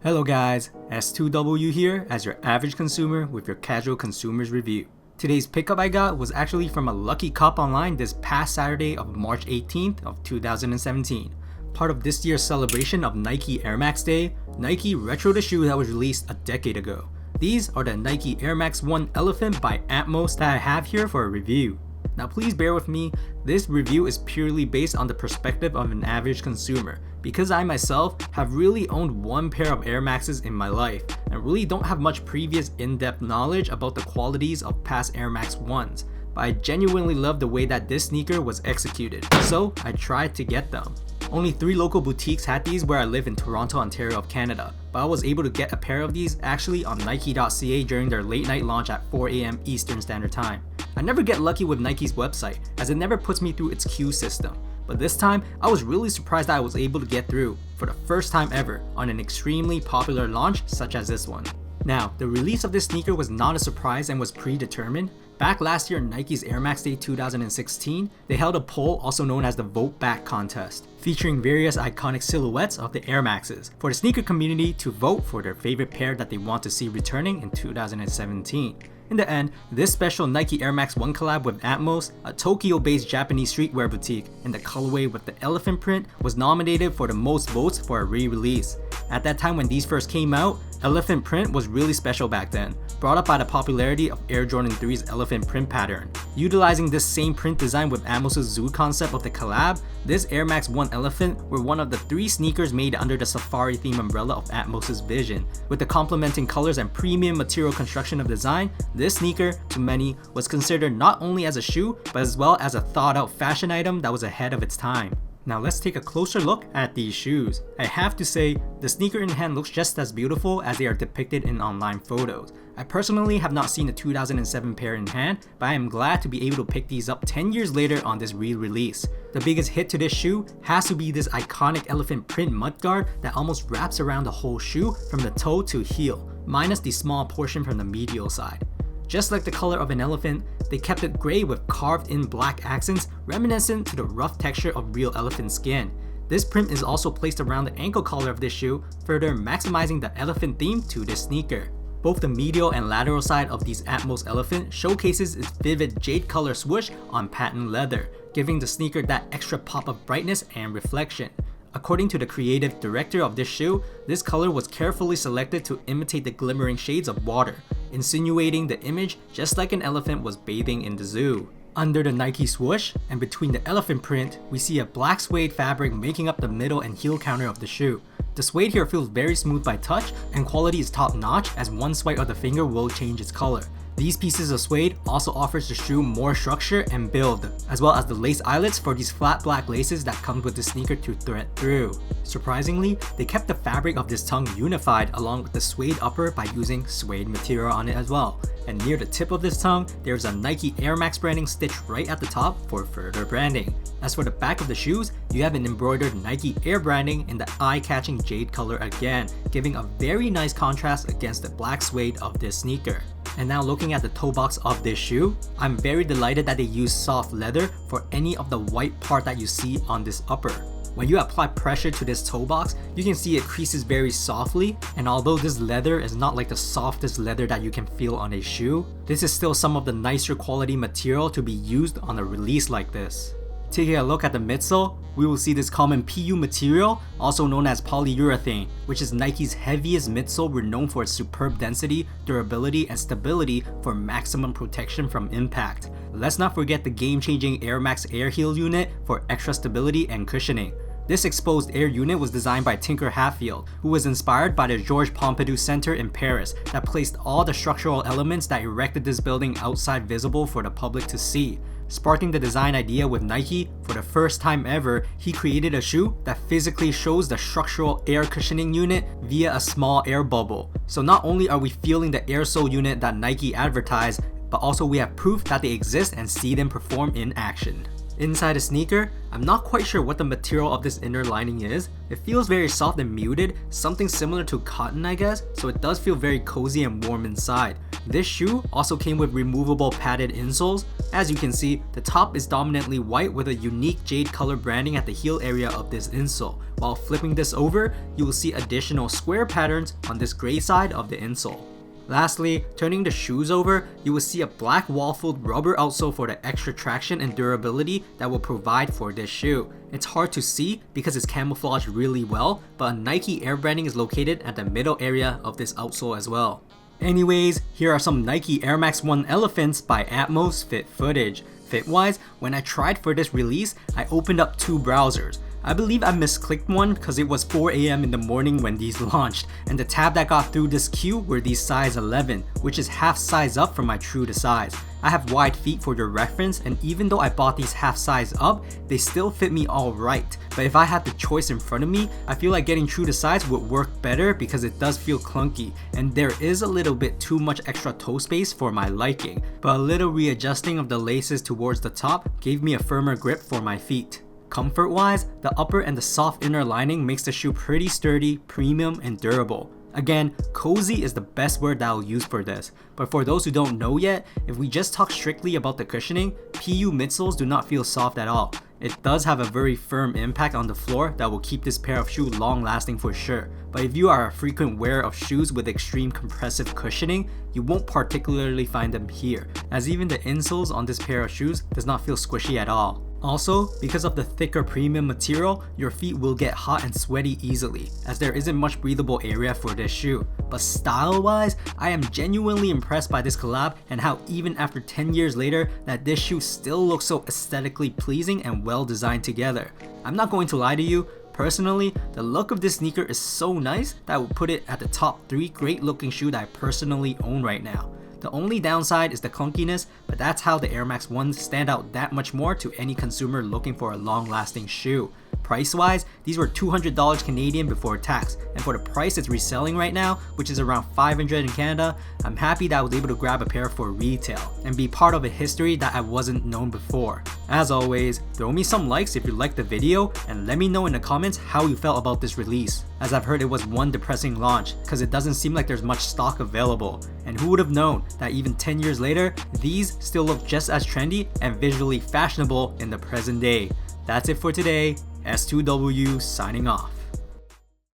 Hello guys, S2W here as your average consumer with your casual consumer's review. Today's pickup I got was actually from a lucky cop online this past Saturday of March 18th of 2017. Part of this year's celebration of Nike Air Max Day, Nike retroed a shoe that was released a decade ago. These are the Nike Air Max 1 Elephant by Atmos that I have here for a review. Now please bear with me, this review is purely based on the perspective of an average consumer because I myself have really owned one pair of Air Maxes in my life and really don't have much previous in-depth knowledge about the qualities of past Air Max 1s, but I genuinely love the way that this sneaker was executed, so I tried to get them. Only 3 local boutiques had these where I live in Toronto, Ontario of Canada, but I was able to get a pair of these actually on Nike.ca during their late night launch at 4 AM Eastern Standard Time. I never get lucky with Nike's website as it never puts me through its queue system, but this time I was really surprised that I was able to get through for the first time ever on an extremely popular launch such as this one. Now, the release of this sneaker was not a surprise and was predetermined. Back last year in Nike's Air Max Day 2016, they held a poll also known as the Vote Back contest, featuring various iconic silhouettes of the Air Maxes for the sneaker community to vote for their favorite pair that they want to see returning in 2017. In the end, this special Nike Air Max 1 collab with Atmos, a Tokyo-based Japanese streetwear boutique in the colorway with the elephant print, was nominated for the most votes for a re-release. At that time when these first came out, elephant print was really special back then, brought up by the popularity of Air Jordan 3's elephant print pattern. Utilizing this same print design with Atmos' zoo concept of the collab, this Air Max 1 Elephant were one of the 3 sneakers made under the safari theme umbrella of Atmos' vision. With the complementing colors and premium material construction of design, this sneaker, to many, was considered not only as a shoe, but as well as a thought-out fashion item that was ahead of its time. Now let's take a closer look at these shoes. I have to say, the sneaker in hand looks just as beautiful as they are depicted in online photos. I personally have not seen the 2007 pair in hand, but I am glad to be able to pick these up 10 years later on this re-release. The biggest hit to this shoe has to be this iconic elephant print mudguard that almost wraps around the whole shoe from the toe to heel, minus the small portion from the medial side. Just like the color of an elephant, they kept it gray with carved in black accents reminiscent to the rough texture of real elephant skin. This print is also placed around the ankle collar of this shoe, further maximizing the elephant theme to this sneaker. Both the medial and lateral side of these Atmos Elephant showcases its vivid jade color swoosh on patent leather, giving the sneaker that extra pop of brightness and reflection. According to the creative director of this shoe, this color was carefully selected to imitate the glimmering shades of water, insinuating the image just like an elephant was bathing in the zoo. Under the Nike swoosh and between the elephant print, we see a black suede fabric making up the middle and heel counter of the shoe. The suede here feels very smooth by touch and quality is top notch as one swipe of the finger will change its color. These pieces of suede also offers the shoe more structure and build, as well as the lace eyelets for these flat black laces that come with the sneaker to thread through. Surprisingly, they kept the fabric of this tongue unified along with the suede upper by using suede material on it as well. And near the tip of this tongue, there's a Nike Air Max branding stitched right at the top for further branding. As for the back of the shoes, you have an embroidered Nike Air branding in the eye-catching jade color again, giving a very nice contrast against the black suede of this sneaker. And now looking at the toe box of this shoe, I'm very delighted that they used soft leather for any of the white part that you see on this upper. When you apply pressure to this toe box, you can see it creases very softly, and although this leather is not like the softest leather that you can feel on a shoe, this is still some of the nicer quality material to be used on a release like this. Taking a look at the midsole, we will see this common PU material, also known as polyurethane, which is Nike's heaviest midsole renowned for its superb density, durability, and stability for maximum protection from impact. Let's not forget the game-changing Air Max Air Heel unit for extra stability and cushioning. This exposed air unit was designed by Tinker Hatfield, who was inspired by the Georges Pompidou Center in Paris that placed all the structural elements that erected this building outside visible for the public to see. Sparking the design idea with Nike, for the first time ever, he created a shoe that physically shows the structural air cushioning unit via a small air bubble. So not only are we feeling the air sole unit that Nike advertised, but also we have proof that they exist and see them perform in action. Inside the sneaker, I'm not quite sure what the material of this inner lining is. It feels very soft and muted, something similar to cotton I guess, so it does feel very cozy and warm inside. This shoe also came with removable padded insoles, As you can see, the top is dominantly white with a unique jade color branding at the heel area of this insole. While flipping this over, you will see additional square patterns on this gray side of the insole. Lastly, turning the shoes over, you will see a black waffled rubber outsole for the extra traction and durability that will provide for this shoe. It's hard to see because it's camouflaged really well, but a Nike Air branding is located at the middle area of this outsole as well. Anyways, here are some Nike Air Max 1 Elephants by Atmos fit footage. Fit-wise, when I tried for this release, I opened up 2 browsers. I believe I misclicked one because it was 4 AM in the morning when these launched, and the tab that got through this queue were these size 11, which is half size up from my true to size. I have wide feet for your reference, and even though I bought these half size up, they still fit me alright. But if I had the choice in front of me, I feel like getting true to size would work better because it does feel clunky, and there is a little bit too much extra toe space for my liking. But a little readjusting of the laces towards the top gave me a firmer grip for my feet. Comfort wise, the upper and the soft inner lining makes the shoe pretty sturdy, premium, and durable. Again, cozy is the best word that I'll use for this, but for those who don't know yet, if we just talk strictly about the cushioning, PU midsoles do not feel soft at all. It does have a very firm impact on the floor that will keep this pair of shoes long lasting for sure, but if you are a frequent wearer of shoes with extreme compressive cushioning, you won't particularly find them here, as even the insoles on this pair of shoes does not feel squishy at all. Also, because of the thicker premium material, your feet will get hot and sweaty easily, as there isn't much breathable area for this shoe. But style wise, I am genuinely impressed by this collab and how even after 10 years later that this shoe still looks so aesthetically pleasing and well designed together. I'm not going to lie to you, personally, the look of this sneaker is so nice that I would put it at the top 3 great looking shoe that I personally own right now. The only downside is the clunkiness, but that's how the Air Max 1s stand out that much more to any consumer looking for a long-lasting shoe. Price-wise, these were $200 Canadian before tax, and for the price it's reselling right now, which is around $500 in Canada, I'm happy that I was able to grab a pair for retail and be part of a history that I wasn't known before. As always, throw me some likes if you liked the video and let me know in the comments how you felt about this release, as I've heard it was one depressing launch because it doesn't seem like there's much stock available. And who would have known that even 10 years later, these still look just as trendy and visually fashionable in the present day. That's it for today. S2W signing off.